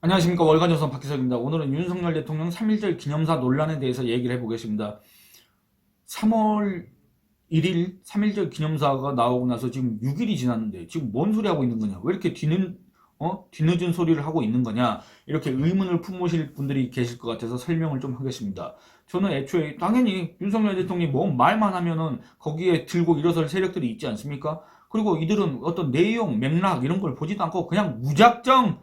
안녕하십니까. 월간조선 박기석입니다. 오늘은 윤석열 대통령 3.1절 기념사 논란에 대해서 얘기를 해보겠습니다. 3월 1일 3.1절 기념사가 나오고 나서 지금 6일이 지났는데 지금 뭔 소리 하고 있는 거냐? 왜 이렇게 뒤늦은 소리를 하고 있는 거냐? 이렇게 의문을 품으실 분들이 계실 것 같아서 설명을 좀 하겠습니다. 저는 애초에 당연히 윤석열 대통령이 뭐 말만 하면은 거기에 들고 일어설 세력들이 있지 않습니까? 그리고 이들은 어떤 내용, 맥락 이런 걸 보지도 않고 그냥 무작정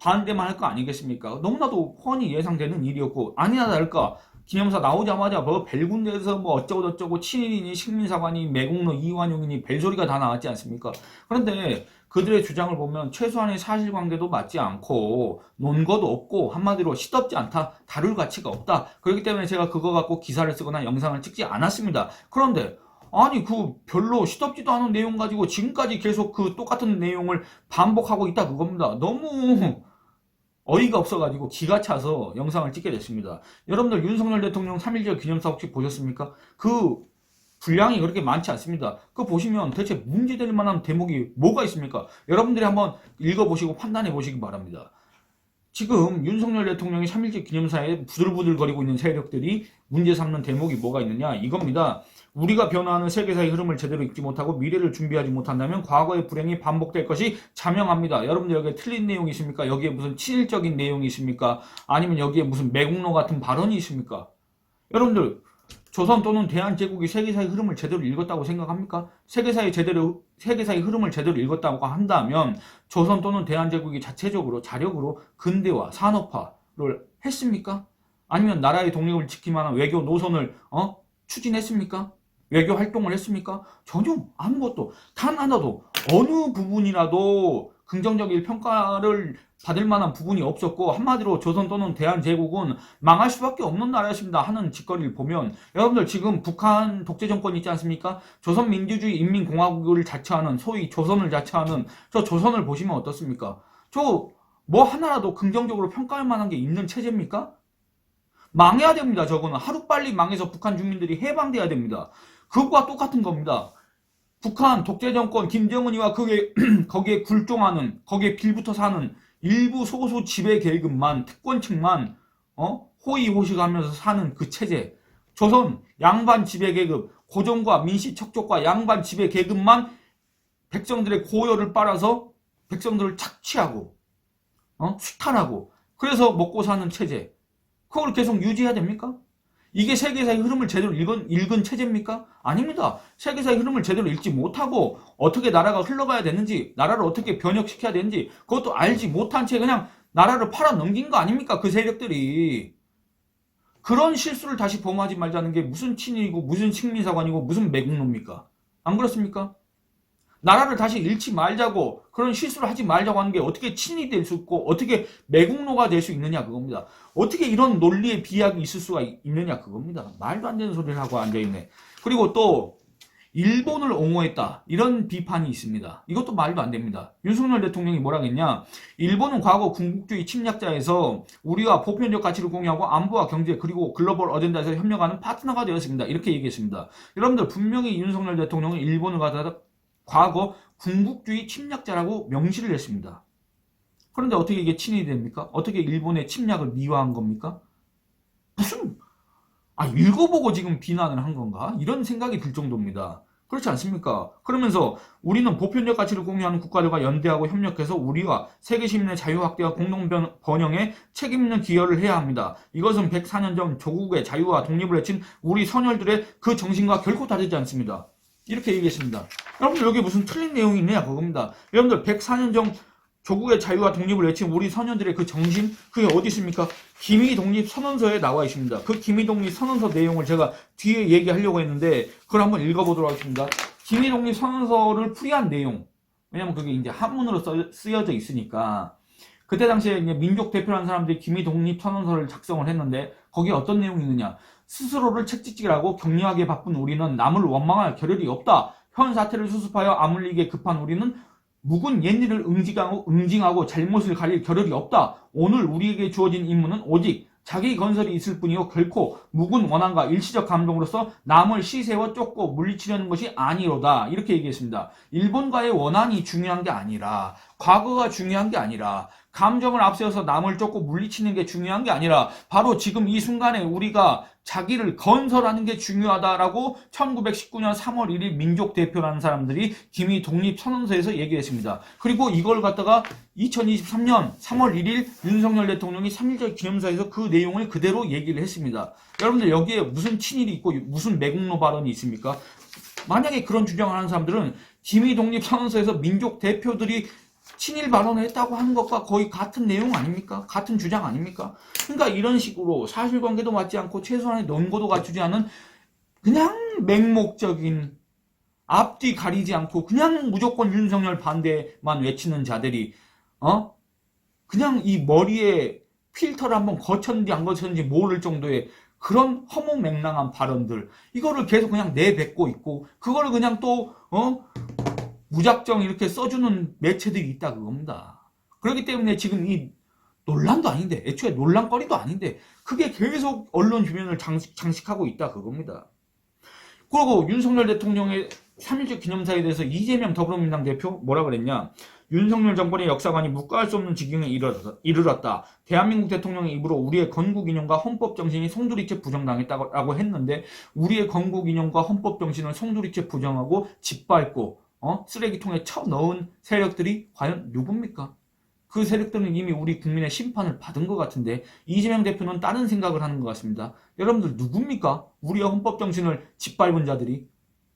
반대만 할 거 아니겠습니까? 너무나도 뻔히 예상되는 일이었고 아니나 다를까 기념사 나오자마자 뭐 벨군대에서 뭐 어쩌고저쩌고 친일이니 식민사관이 매국노 이완용이니 벨소리가 다 나왔지 않습니까? 그런데 그들의 주장을 보면 최소한의 사실관계도 맞지 않고 논거도 없고 한마디로 시덥지 않다, 다룰 가치가 없다. 그렇기 때문에 제가 그거 갖고 기사를 쓰거나 영상을 찍지 않았습니다. 그런데 아니 그 별로 시덥지도 않은 내용 가지고 지금까지 계속 그 똑같은 내용을 반복하고 있다 그겁니다. 너무 어이가 없어가지고 기가 차서 영상을 찍게 됐습니다. 여러분들 윤석열 대통령 3.1절 기념사 혹시 보셨습니까? 그 분량이 그렇게 많지 않습니다. 그거 보시면 대체 문제될 만한 대목이 뭐가 있습니까? 여러분들이 한번 읽어보시고 판단해 보시기 바랍니다. 지금 윤석열 대통령이 3.1절 기념사에 부들부들거리고 있는 세력들이 문제 삼는 대목이 뭐가 있느냐 이겁니다. 우리가 변화하는 세계사의 흐름을 제대로 읽지 못하고 미래를 준비하지 못한다면 과거의 불행이 반복될 것이 자명합니다. 여러분들 여기에 틀린 내용이 있습니까? 여기에 무슨 친일적인 내용이 있습니까? 아니면 여기에 무슨 매국노 같은 발언이 있습니까? 여러분들 조선 또는 대한제국이 세계사의 흐름을 제대로 읽었다고 생각합니까? 세계사의 흐름을 제대로 읽었다고 한다면 조선 또는 대한제국이 자체적으로 자력으로 근대화, 산업화를 했습니까? 아니면 나라의 독립을 지킬 만한 외교 노선을 추진했습니까? 외교 활동을 했습니까? 전혀 아무것도 단 하나도 어느 부분이라도 긍정적인 평가를 받을 만한 부분이 없었고 한마디로 조선 또는 대한제국은 망할 수밖에 없는 나라였습니다 하는 짓거리를 보면 여러분들 지금 북한 독재 정권 있지 않습니까? 조선민주주의 인민공화국을 자처하는 소위 조선을 자처하는 저 조선을 보시면 어떻습니까? 저 뭐 하나라도 긍정적으로 평가할 만한 게 있는 체제입니까? 망해야 됩니다. 저거는 하루빨리 망해서 북한 주민들이 해방돼야 됩니다. 그것과 똑같은 겁니다. 북한 독재정권 김정은이와 그게 거기에 굴종하는 거기에 빌붙어 사는 일부 소수 지배 계급만 특권층만 호의호식하면서 사는 그 체제. 조선 양반 지배 계급 고종과 민씨 척족과 양반 지배 계급만 백성들의 고열을 빨아서 백성들을 착취하고 수탈하고 그래서 먹고 사는 체제. 그걸 계속 유지해야 됩니까? 이게 세계사의 흐름을 제대로 읽은 체제입니까? 아닙니다. 세계사의 흐름을 제대로 읽지 못하고 어떻게 나라가 흘러가야 되는지, 나라를 어떻게 변혁시켜야 되는지 그것도 알지 못한 채 그냥 나라를 팔아 넘긴 거 아닙니까? 그 세력들이. 그런 실수를 다시 범하지 말자는 게 무슨 친일이고 무슨 식민사관이고 무슨 매국노입니까? 안 그렇습니까? 나라를 다시 잃지 말자고 그런 실수를 하지 말자고 하는 게 어떻게 친이 될 수 있고 어떻게 매국노가 될 수 있느냐 그겁니다. 어떻게 이런 논리의 비약이 있을 수가 있느냐 그겁니다. 말도 안 되는 소리를 하고 앉아있네. 그리고 또 일본을 옹호했다 이런 비판이 있습니다. 이것도 말도 안 됩니다. 윤석열 대통령이 뭐라 했냐, 일본은 과거 군국주의 침략자에서 우리와 보편적 가치를 공유하고 안보와 경제 그리고 글로벌 어젠다에서 협력하는 파트너가 되었습니다. 이렇게 얘기했습니다. 여러분들 분명히 윤석열 대통령은 일본을 갖다가 과거 군국주의 침략자라고 명시를 했습니다. 그런데 어떻게 이게 친일이 됩니까? 어떻게 일본의 침략을 미화한 겁니까? 무슨 읽어보고 지금 비난을 한 건가? 이런 생각이 들 정도입니다. 그렇지 않습니까? 그러면서 우리는 보편적 가치를 공유하는 국가들과 연대하고 협력해서 우리와 세계 시민의 자유 확대와 공동 번영에 책임 있는 기여를 해야 합니다. 이것은 104년 전 조국의 자유와 독립을 외친 우리 선열들의 그 정신과 결코 다르지 않습니다. 이렇게 얘기했습니다. 여러분들 여기 무슨 틀린 내용이 있느냐 그겁니다. 여러분들 104년 전 조국의 자유와 독립을 외친 우리 선현들의 그 정신 그게 어디 있습니까? 기미독립선언서에 나와 있습니다. 그 기미독립선언서 내용을 제가 뒤에 얘기하려고 했는데 그걸 한번 읽어보도록 하겠습니다. 기미독립선언서를 풀이한 내용, 왜냐면 그게 이제 한문으로 쓰여져 있으니까 그때 당시에 이제 민족 대표라는 사람들이 기미독립선언서를 작성을 했는데 거기에 어떤 내용이 있느냐, 스스로를 책찍질하고 격려하기에 바쁜 우리는 남을 원망할 겨를이 없다. 현 사태를 수습하여 아물리기에 급한 우리는 묵은 옛일을 응징하고 잘못을 가릴 겨를이 없다. 오늘 우리에게 주어진 임무는 오직 자기 건설이 있을 뿐이요 결코 묵은 원한과 일시적 감동으로서 남을 시세워 쫓고 물리치려는 것이 아니로다. 이렇게 얘기했습니다. 일본과의 원한이 중요한 게 아니라 과거가 중요한 게 아니라 감정을 앞세워서 남을 쫓고 물리치는 게 중요한 게 아니라 바로 지금 이 순간에 우리가 자기를 건설하는 게 중요하다라고 1919년 3월 1일 민족대표라는 사람들이 기미 독립선언서에서 얘기했습니다. 그리고 이걸 갖다가 2023년 3월 1일 윤석열 대통령이 3.1절 기념사에서 그 내용을 그대로 얘기를 했습니다. 여러분들 여기에 무슨 친일이 있고 무슨 매국노 발언이 있습니까? 만약에 그런 주장을 하는 사람들은 기미 독립선언서에서 민족대표들이 친일 발언을 했다고 하는 것과 거의 같은 내용 아닙니까? 같은 주장 아닙니까? 그러니까 이런 식으로 사실관계도 맞지 않고 최소한의 논거도 갖추지 않은 그냥 맹목적인 앞뒤 가리지 않고 그냥 무조건 윤석열 반대만 외치는 자들이 그냥 이 머리에 필터를 한번 거쳤는지 안 거쳤는지 모를 정도의 그런 허무맹랑한 발언들 이거를 계속 그냥 내뱉고 있고 그거를 그냥 또 무작정 이렇게 써주는 매체들이 있다 그겁니다. 그렇기 때문에 지금 이 논란도 아닌데 애초에 논란거리도 아닌데 그게 계속 언론 주변을 장식하고 있다 그겁니다. 그리고 윤석열 대통령의 3.1절 기념사에 대해서 이재명 더불어민주당 대표 뭐라 그랬냐. 윤석열 정권의 역사관이 묵과할 수 없는 지경에 이르렀다. 대한민국 대통령의 입으로 우리의 건국이념과 헌법정신이 송두리째 부정당했다고 했는데 우리의 건국이념과 헌법정신을 송두리째 부정하고 짓밟고 쓰레기통에 쳐넣은 세력들이 과연 누굽니까? 그 세력들은 이미 우리 국민의 심판을 받은 것 같은데 이재명 대표는 다른 생각을 하는 것 같습니다. 여러분들 누굽니까? 우리의 헌법정신을 짓밟은 자들이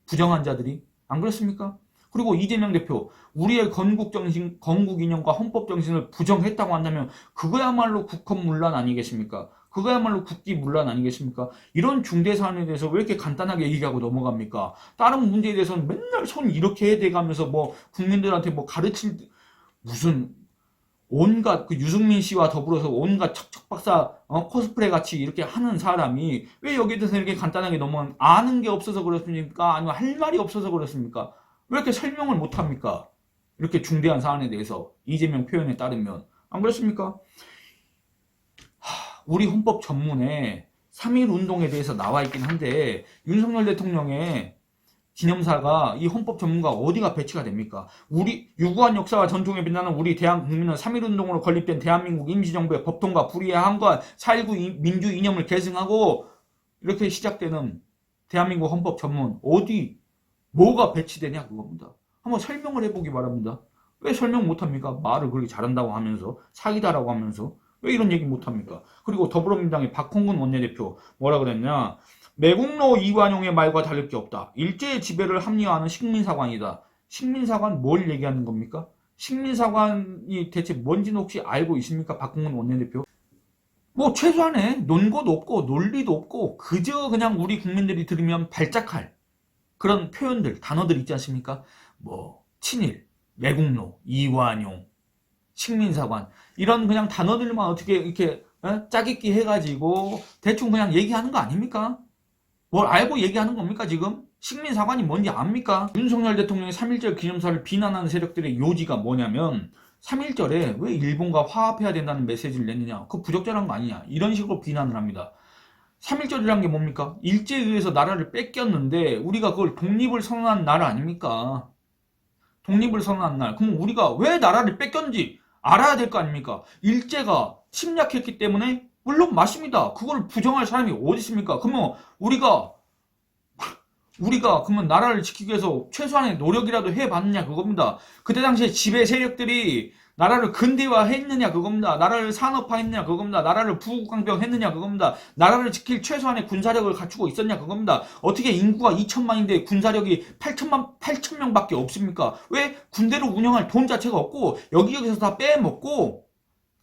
부정한 자들이 안 그렇습니까? 그리고 이재명 대표 우리의 건국정신, 건국이념과 헌법정신을 부정했다고 한다면 그거야말로 국헌문란 아니겠습니까? 그거야말로 국기문란 아니겠습니까? 이런 중대 사안에 대해서 왜 이렇게 간단하게 얘기하고 넘어갑니까? 다른 문제에 대해서는 맨날 손 이렇게 해대가면서 뭐 국민들한테 뭐 가르칠 무슨 온갖 그 유승민 씨와 더불어서 온갖 척척박사 코스프레 같이 이렇게 하는 사람이 왜 여기에 대해서 이렇게 간단하게 넘어가는 아는 게 없어서 그렇습니까? 아니면 할 말이 없어서 그렇습니까? 왜 이렇게 설명을 못합니까? 이렇게 중대한 사안에 대해서 이재명 표현에 따르면 안 그렇습니까? 우리 헌법 전문에 3.1 운동에 대해서 나와 있긴 한데 윤석열 대통령의 기념사가 이 헌법 전문가 어디가 배치가 됩니까? 우리 유구한 역사와 전통에 빛나는 우리 대한국민은 3.1 운동으로 건립된 대한민국 임시정부의 법통과 불의의 한관 4.19 민주 이념을 계승하고 이렇게 시작되는 대한민국 헌법 전문 어디 뭐가 배치되냐 그겁니다. 한번 설명을 해보기 바랍니다. 왜 설명 못합니까? 말을 그렇게 잘한다고 하면서 사기다라고 하면서 왜 이런 얘기 못합니까? 그리고 더불어민주당의 박홍근 원내대표 뭐라 그랬냐. 매국노 이완용의 말과 다를 게 없다. 일제의 지배를 합리화하는 식민사관이다. 식민사관 뭘 얘기하는 겁니까? 식민사관이 대체 뭔지는 혹시 알고 있습니까? 박홍근 원내대표. 뭐 최소한의 논거도 없고 논리도 없고 그저 그냥 우리 국민들이 들으면 발작할 그런 표현들, 단어들 있지 않습니까? 뭐 친일, 매국노, 이완용, 식민사관 이런 그냥 단어들만 어떻게 이렇게 짜깁기 해가지고 대충 그냥 얘기하는 거 아닙니까? 뭘 알고 얘기하는 겁니까 지금? 식민사관이 뭔지 압니까? 윤석열 대통령이 3.1절 기념사를 비난하는 세력들의 요지가 뭐냐면 3.1절에 왜 일본과 화합해야 된다는 메시지를 냈느냐 그거 부적절한 거 아니냐 이런 식으로 비난을 합니다. 3.1절이란 게 뭡니까? 일제에 의해서 나라를 뺏겼는데 우리가 그걸 독립을 선언한 날 아닙니까? 독립을 선언한 날. 그럼 우리가 왜 나라를 뺏겼는지 알아야 될 거 아닙니까? 일제가 침략했기 때문에 물론 맞습니다. 그걸 부정할 사람이 어디 있습니까? 그러면 우리가 그러면 나라를 지키기 위해서 최소한의 노력이라도 해봤느냐 그겁니다. 그때 당시에 지배 세력들이 나라를 근대화했느냐 그겁니다. 나라를 산업화했느냐 그겁니다. 나라를 부국강병했느냐 그겁니다. 나라를 지킬 최소한의 군사력을 갖추고 있었냐 그겁니다. 어떻게 인구가 2천만인데 군사력이 8천명밖에 없습니까? 왜 군대를 운영할 돈 자체가 없고 여기저기서 다 빼먹고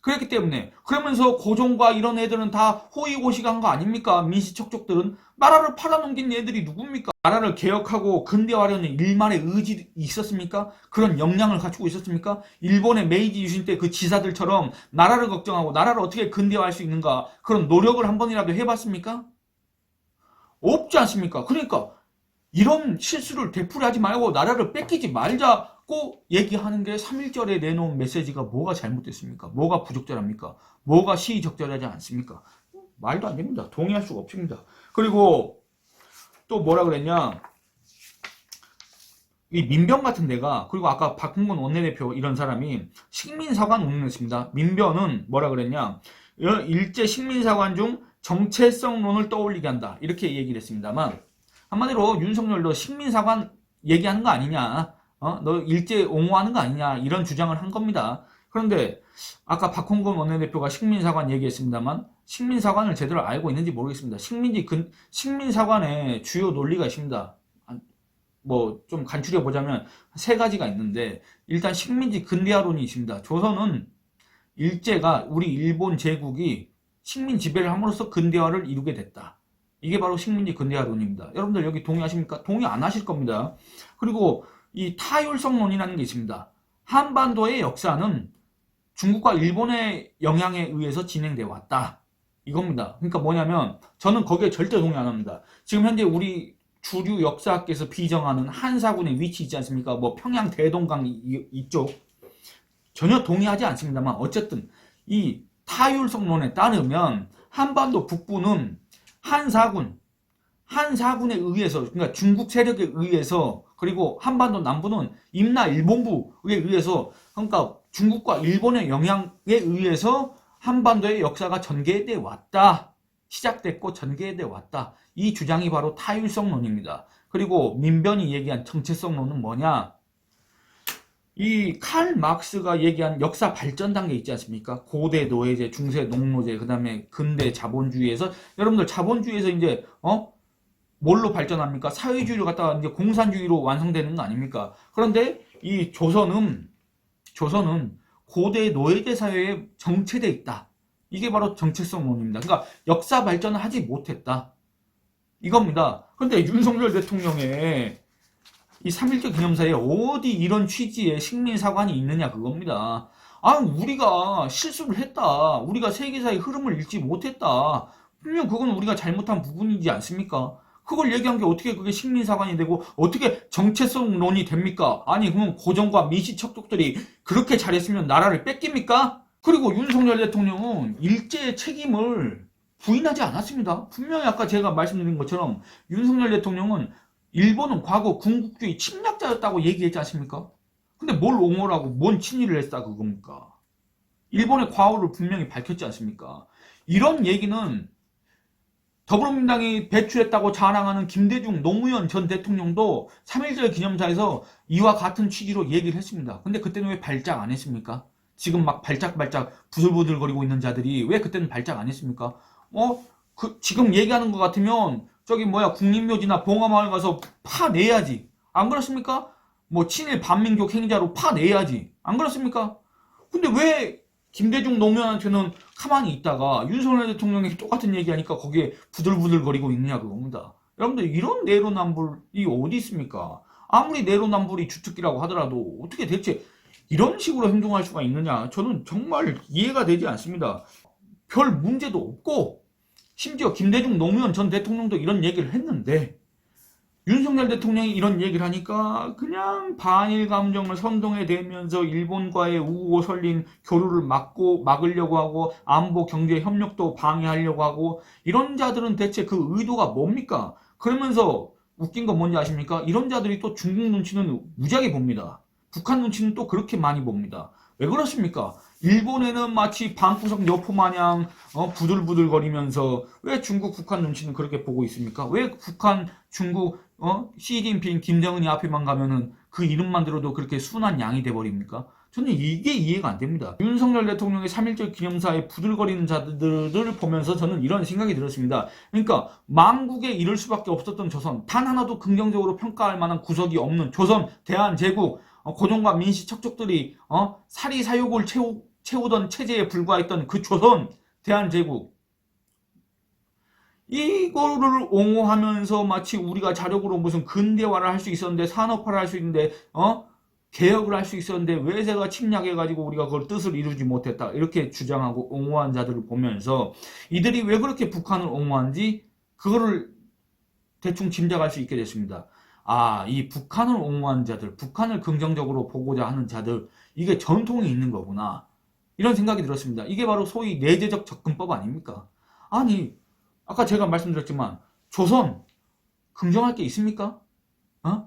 그랬기 때문에 그러면서 고종과 이런 애들은 다 호의호식한 거 아닙니까? 민시척족들은 나라를 팔아넘긴 애들이 누굽니까? 나라를 개혁하고 근대화하려는 일말의 의지 있었습니까? 그런 역량을 갖추고 있었습니까? 일본의 메이지 유신 때 그 지사들처럼 나라를 걱정하고 나라를 어떻게 근대화할 수 있는가 그런 노력을 한 번이라도 해봤습니까? 없지 않습니까? 그러니까 이런 실수를 되풀이하지 말고 나라를 뺏기지 말자고 얘기하는 게 3.1절에 내놓은 메시지가 뭐가 잘못됐습니까? 뭐가 부적절합니까? 뭐가 시의적절하지 않습니까? 말도 안 됩니다. 동의할 수가 없습니다. 그리고 또 뭐라 그랬냐? 이 민변 같은 데가, 그리고 아까 박홍근 원내대표 이런 사람이 식민사관 운운했습니다. 민변은 뭐라 그랬냐, 일제 식민사관 중 정체성론을 떠올리게 한다, 이렇게 얘기를 했습니다만, 한마디로 윤석열도 식민사관 얘기하는 거 아니냐, 너 일제 옹호하는 거 아니냐, 이런 주장을 한 겁니다. 그런데 아까 박홍근 원내대표가 식민사관 얘기했습니다만, 식민사관을 제대로 알고 있는지 모르겠습니다. 식민사관의 주요 논리가 있습니다. 뭐 좀 간추려 보자면 세 가지가 있는데, 일단 식민지 근대화론이 있습니다. 조선은 일제가, 우리 일본 제국이 식민 지배를 함으로써 근대화를 이루게 됐다. 이게 바로 식민지 근대화론입니다. 여러분들 여기 동의하십니까? 동의 안 하실 겁니다. 그리고 이 타율성론이라는 게 있습니다. 한반도의 역사는 중국과 일본의 영향에 의해서 진행되어 왔다, 이겁니다. 그러니까 뭐냐면 저는 거기에 절대 동의 안 합니다. 지금 현재 우리 주류 역사학계에서 비정하는 한사군의 위치 있지 않습니까? 뭐 평양 대동강 이쪽, 전혀 동의하지 않습니다만, 어쨌든 이 타율성론에 따르면 한반도 북부는 한사군에 의해서, 그러니까 중국 세력에 의해서, 그리고 한반도 남부는 임나 일본부에 의해서, 그러니까 중국과 일본의 영향에 의해서 한반도의 역사가 전개돼 왔다, 시작됐고 전개돼 왔다. 이 주장이 바로 타율성론입니다. 그리고 민변이 얘기한 정체성론은 뭐냐? 이 칼 막스가 얘기한 역사 발전 단계 있지 않습니까? 고대 노예제, 중세 농노제, 그 다음에 근대 자본주의에서, 여러분들 자본주의에서 이제 뭘로 발전합니까? 사회주의를 갖다가 이제 공산주의로 완성되는 거 아닙니까? 그런데 이 조선은 고대 노예제 사회에 정체돼 있다. 이게 바로 정체성론입니다. 그러니까 역사 발전을 하지 못했다, 이겁니다. 그런데 윤석열 대통령의 이 3.1절 기념사에 어디 이런 취지의 식민사관이 있느냐, 그겁니다. 아, 우리가 실수를 했다, 우리가 세계사의 흐름을 읽지 못했다, 분명 그건 우리가 잘못한 부분이지 않습니까? 그걸 얘기한 게 어떻게 그게 식민사관이 되고 어떻게 정체성론이 됩니까? 아니, 그러면 고종과 민씨 척족들이 그렇게 잘했으면 나라를 뺏깁니까? 그리고 윤석열 대통령은 일제의 책임을 부인하지 않았습니다. 분명히 아까 제가 말씀드린 것처럼 윤석열 대통령은 일본은 과거 군국주의 침략자였다고 얘기했지 않습니까? 근데 뭘 옹호를 하고 뭔 친일을 했다, 그겁니까? 일본의 과오를 분명히 밝혔지 않습니까? 이런 얘기는 더불어민주당이 배출했다고 자랑하는 김대중 노무현 전 대통령도 3.1절 기념사에서 이와 같은 취지로 얘기를 했습니다. 근데 그때는 왜 발작 안 했습니까? 지금 막 발작발작 부들부들거리고 있는 자들이 왜 그때는 발작 안 했습니까? 지금 얘기하는 것 같으면 저기 국립묘지나 봉화마을 가서 파내야지, 안 그렇습니까? 뭐 친일 반민족 행자로 파내야지, 안 그렇습니까? 근데 왜 김대중 노무현한테는 가만히 있다가 윤석열 대통령이 똑같은 얘기하니까 거기에 부들부들거리고 있느냐, 그겁니다. 여러분들, 이런 내로남불이 어디 있습니까? 아무리 내로남불이 주특기라고 하더라도 어떻게 대체 이런 식으로 행동할 수가 있느냐, 저는 정말 이해가 되지 않습니다. 별 문제도 없고, 심지어 김대중 노무현 전 대통령도 이런 얘기를 했는데 윤석열 대통령이 이런 얘기를 하니까 그냥 반일 감정을 선동해대면서 일본과의 우호 설린 교류를 막으려고 하고, 안보 경제 협력도 방해하려고 하고, 이런 자들은 대체 그 의도가 뭡니까? 그러면서 웃긴 건 뭔지 아십니까? 이런 자들이 또 중국 눈치는 무지하게 봅니다. 북한 눈치는 또 그렇게 많이 봅니다. 왜 그렇습니까? 일본에는 마치 방구석 여포 마냥 부들부들거리면서 왜 중국, 북한 눈치는 그렇게 보고 있습니까? 왜 북한, 중국, 시진핑, 김정은이 앞에만 가면은 그 이름만 들어도 그렇게 순한 양이 돼버립니까? 저는 이게 이해가 안 됩니다. 윤석열 대통령의 3.1절 기념사에 부들거리는 자들을 보면서 저는 이런 생각이 들었습니다. 그러니까 망국에 이를 수밖에 없었던 조선, 단 하나도 긍정적으로 평가할 만한 구석이 없는 조선, 대한제국, 고종과 민씨 척족들이 사리사욕을 채우던 체제에 불과했던 그 조선, 대한제국, 이거를 옹호하면서 마치 우리가 자력으로 무슨 근대화를 할 수 있었는데, 산업화를 할 수 있는데, 개혁을 할 수 있었는데 외세가 침략해가지고 우리가 그걸 뜻을 이루지 못했다, 이렇게 주장하고 옹호한 자들을 보면서 이들이 왜 그렇게 북한을 옹호한지 그거를 대충 짐작할 수 있게 됐습니다. 아, 이 북한을 옹호하는 자들, 북한을 긍정적으로 보고자 하는 자들, 이게 전통이 있는 거구나, 이런 생각이 들었습니다. 이게 바로 소위 내재적 접근법 아닙니까? 아니, 아까 제가 말씀드렸지만 조선 긍정할 게 있습니까?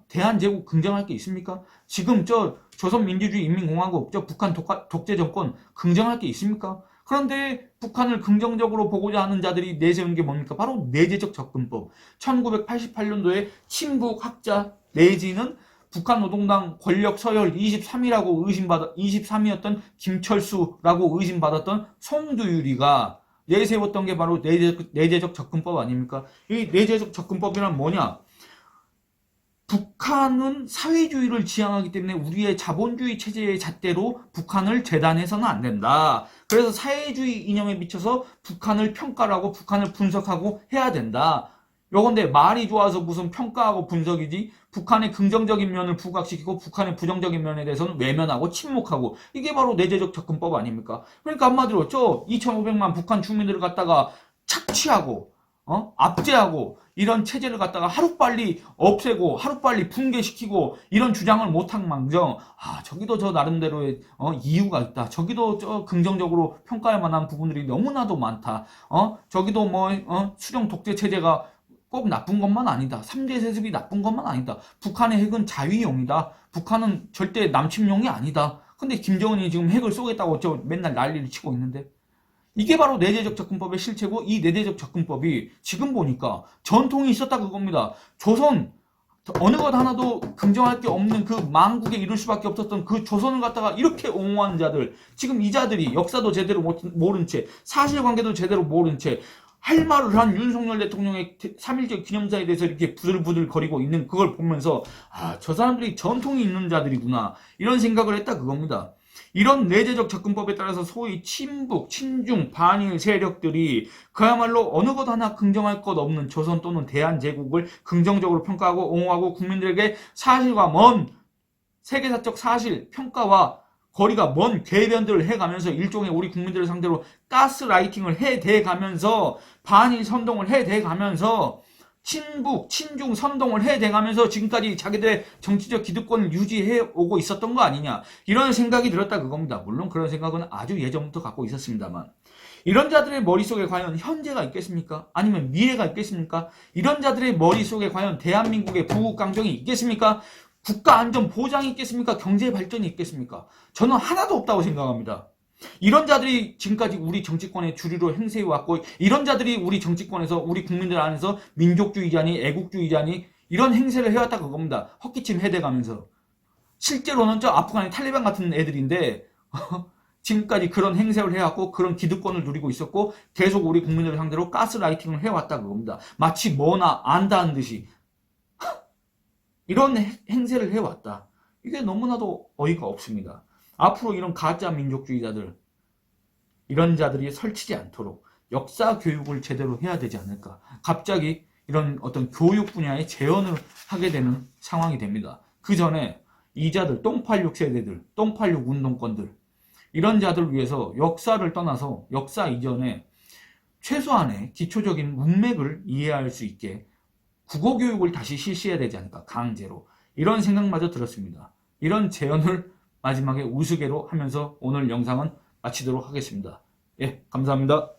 대한제국 긍정할 게 있습니까? 지금 저 조선민주주의 인민공화국, 저 북한 독재 정권 긍정할 게 있습니까? 그런데 북한을 긍정적으로 보고자 하는 자들이 내세운 게 뭡니까? 바로 내재적 접근법. 1988년도에 친북학자 내지는 북한 노동당 권력 서열 23위였던 김철수라고 의심받았던 송두유리가 내세웠던 게 바로 내재적 접근법 아닙니까? 이 내재적 접근법이란 뭐냐? 북한은 사회주의를 지향하기 때문에 우리의 자본주의 체제의 잣대로 북한을 재단해서는 안 된다. 그래서 사회주의 이념에 비춰서 북한을 평가를 하고 북한을 분석하고 해야 된다. 요건데 말이 좋아서 무슨 평가하고 분석이지, 북한의 긍정적인 면을 부각시키고 북한의 부정적인 면에 대해서는 외면하고 침묵하고, 이게 바로 내재적 접근법 아닙니까? 그러니까 한마디로 저 2,500만 북한 주민들을 갖다가 착취하고 압제하고 이런 체제를 갖다가 하루빨리 없애고 하루빨리 붕괴시키고 이런 주장을 못한 망정, 저기도 저 나름대로의 이유가 있다. 저기도 저 긍정적으로 평가할 만한 부분들이 너무나도 많다. 저기도 수령 독재 체제가 꼭 나쁜 것만 아니다. 3대 세습이 나쁜 것만 아니다. 북한의 핵은 자위용이다. 북한은 절대 남침용이 아니다. 근데 김정은이 지금 핵을 쏘겠다고 저 맨날 난리를 치고 있는데, 이게 바로 내재적 접근법의 실체고, 이 내재적 접근법이 지금 보니까 전통이 있었다 그겁니다. 조선 어느 것 하나도 긍정할 게 없는 그 망국에 이를 수밖에 없었던 그 조선을 갖다가 이렇게 옹호하는 자들, 지금 이 자들이 역사도 제대로 모른 채 사실관계도 제대로 모른 채 할 말을 한 윤석열 대통령의 3.1절 기념사에 대해서 이렇게 부들부들 거리고 있는 그걸 보면서 저 사람들이 전통이 있는 자들이구나, 이런 생각을 했다 그겁니다. 이런 내재적 접근법에 따라서 소위 친북, 친중, 반일 세력들이 그야말로 어느 것 하나 긍정할 것 없는 조선 또는 대한제국을 긍정적으로 평가하고 옹호하고 국민들에게 사실과 먼 세계사적 사실, 평가와 거리가 먼 궤변들을 해가면서 일종의 우리 국민들을 상대로 가스라이팅을 해대가면서 반일 선동을 해대가면서 친북, 친중 선동을 해대가면서 지금까지 자기들의 정치적 기득권을 유지해오고 있었던 거 아니냐, 이런 생각이 들었다 그겁니다. 물론 그런 생각은 아주 예전부터 갖고 있었습니다만, 이런 자들의 머릿속에 과연 현재가 있겠습니까? 아니면 미래가 있겠습니까? 이런 자들의 머릿속에 과연 대한민국의 부국강정이 있겠습니까? 국가안전보장이 있겠습니까? 경제발전이 있겠습니까? 저는 하나도 없다고 생각합니다. 이런 자들이 지금까지 우리 정치권의 주류로 행세해왔고, 이런 자들이 우리 정치권에서 우리 국민들 안에서 민족주의자니 애국주의자니 이런 행세를 해왔다 그겁니다. 헛기침 해대가면서. 실제로는 저 아프간의 탈리반 같은 애들인데 지금까지 그런 행세를 해왔고 그런 기득권을 누리고 있었고 계속 우리 국민들을 상대로 가스라이팅을 해왔다 그겁니다. 마치 뭐나 안다는 듯이 이런 행세를 해왔다. 이게 너무나도 어이가 없습니다. 앞으로 이런 가짜 민족주의자들, 이런 자들이 설치지 않도록 역사 교육을 제대로 해야 되지 않을까. 갑자기 이런 어떤 교육 분야에 재현을 하게 되는 상황이 됩니다. 그 전에 이 자들, 똥86 세대들, 똥86 운동권들, 이런 자들을 위해서 역사를 떠나서 역사 이전에 최소한의 기초적인 문맥을 이해할 수 있게 국어교육을 다시 실시해야 되지 않을까, 강제로. 이런 생각마저 들었습니다. 이런 제언을 마지막에 우스개로 하면서 오늘 영상은 마치도록 하겠습니다. 예, 감사합니다.